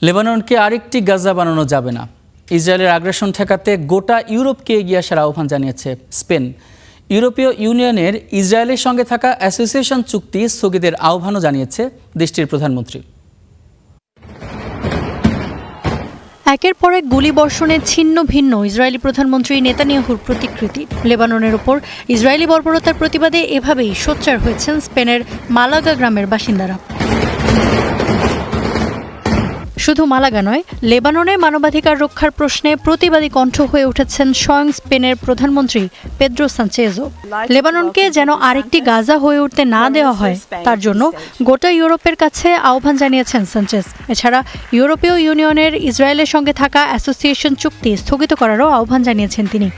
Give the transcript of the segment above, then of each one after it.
লেবাননকে আরেকটি গাজা বানানো যাবে না। ইসরায়েলের আগ্রাসন ঠেকাতে গোটা ইউরোপকে এগিয়ে আসার আহ্বান জানিয়েছে স্পেন। ইউরোপীয় ইউনিয়নের ইসরায়েলের সঙ্গে থাকা অ্যাসোসিয়েশন চুক্তি স্থগিতের আহ্বানও জানিয়েছে দেশটির প্রধানমন্ত্রী। একের পর এক গুলিবর্ষণে ছিন্ন ভিন্ন ইসরায়েলি প্রধানমন্ত্রী নেতানিয়াহুর প্রতিকৃতি। লেবাননের ওপর ইসরায়েলি বর্বরতার প্রতিবাদে এভাবেই সোচ্চার হয়েছেন স্পেনের মালাগা গ্রামের বাসিন্দারা। শুধু মালাগা নয়, লেবাননে মানবাধিকার রক্ষার প্রশ্নে প্রতিবাদী কণ্ঠ হয়ে উঠেছেন স্বয়ং স্পেনের প্রধানমন্ত্রী পেদ্রো সানচেজও। লেবাননকে যেন আরেকটি গাজা হয়ে উঠতে না দেওয়া হয় তার জন্য গোটা ইউরোপের কাছে আহ্বান জানিয়েছেন সানচেজ। এছাড়া ইউরোপীয় ইউনিয়নের ইসরায়েলের সঙ্গে থাকা অ্যাসোসিয়েশন চুক্তি স্থগিত করারও আহ্বান জানিয়েছেন তিনি।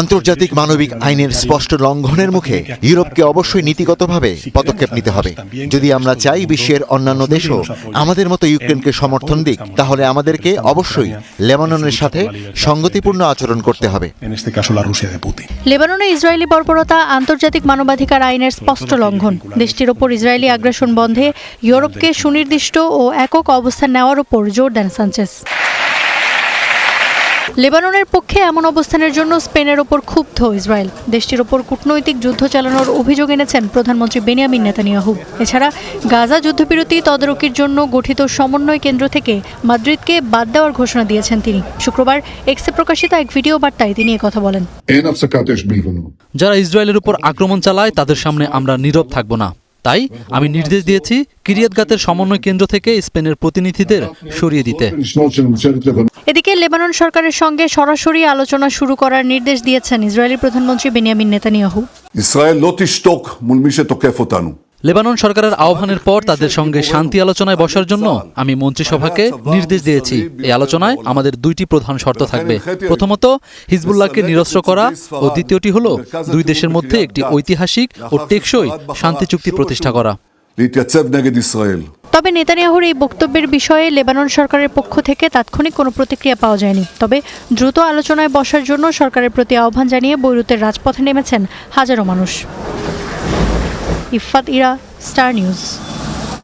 আন্তর্জাতিক মানবিক আইনের স্পষ্ট লঙ্ঘনের মুখে ইউরোপকে অবশ্যই নীতিগতভাবে পদক্ষেপ নিতে হবে। যদি আমরা চাই বিশ্বের অন্যান্য দেশও আমাদের মতো ইউক্রেনকে সমর্থন দিক, তাহলে আমাদেরকে অবশ্যই লেবাননের সাথে সঙ্গতিপূর্ণ আচরণ করতে হবে। লেবাননে ইসরায়েলি বর্বরতা আন্তর্জাতিক মানবাধিকার আইনের স্পষ্ট লঙ্ঘন। দেশটির ওপর ইসরায়েলি আগ্রাসন বন্ধে ইউরোপকে সুনির্দিষ্ট ও একক অবস্থান নেওয়ার ওপর জোর দেন সানচেজ। লেবাননের পক্ষে এমন অবস্থানের জন্য স্পেনের ওপর ক্ষুব্ধ ইসরায়েল। দেশটির ওপর কূটনৈতিক যুদ্ধ চালানোর অভিযোগ এনেছেন প্রধানমন্ত্রী বেনিয়ামিন নেতানিয়াহু। এছাড়া গাজা যুদ্ধবিরতি তদারকির জন্য গঠিত সমন্বয় কেন্দ্র থেকে মাদ্রিদকে বাদ দেওয়ার ঘোষণা দিয়েছেন তিনি। শুক্রবার এক্সে প্রকাশিত এক ভিডিও বার্তায় তিনি একথা বলেন। যারা ইসরায়েলের উপর আক্রমণ চালায় তাদের সামনে আমরা নীরব থাকব না। তাই আমি নির্দেশ দিয়েছি কিরিয়াত গাতের সমন্বয় কেন্দ্র থেকে স্পেনের প্রতিনিধিদের সরিয়ে দিতে। এদিকে লেবানন সরকারের সঙ্গে সরাসরি আলোচনা শুরু করার নির্দেশ দিয়েছেন ইসরায়েলি প্রধানমন্ত্রী বেনিয়ামিন নেতানিয়াহু। লেবানন সরকারের আহ্বানের পর তাদের সঙ্গে শান্তি আলোচনায় বসার জন্য আমি মন্ত্রিসভাকে নির্দেশ দিয়েছি। এই আলোচনায় আমাদের দুইটি প্রধান শর্ত থাকবে। প্রথমত, হিজবুল্লাহকে নিরস্ত্র করা ও দ্বিতীয়টি হলো দুই দেশের মধ্যে একটি ঐতিহাসিক ও টেকসই শান্তি চুক্তি প্রতিষ্ঠা করা। তবে নেতানিয়াহুর এই বক্তব্যের বিষয়ে লেবানন সরকারের পক্ষ থেকে তাৎক্ষণিক কোনো প্রতিক্রিয়া পাওয়া যায়নি। তবে দ্রুত আলোচনায় বসার জন্য সরকারের প্রতি আহ্বান জানিয়ে বৈরুতের রাজপথে নেমেছেন হাজারো মানুষ। Iffat Ira, star news.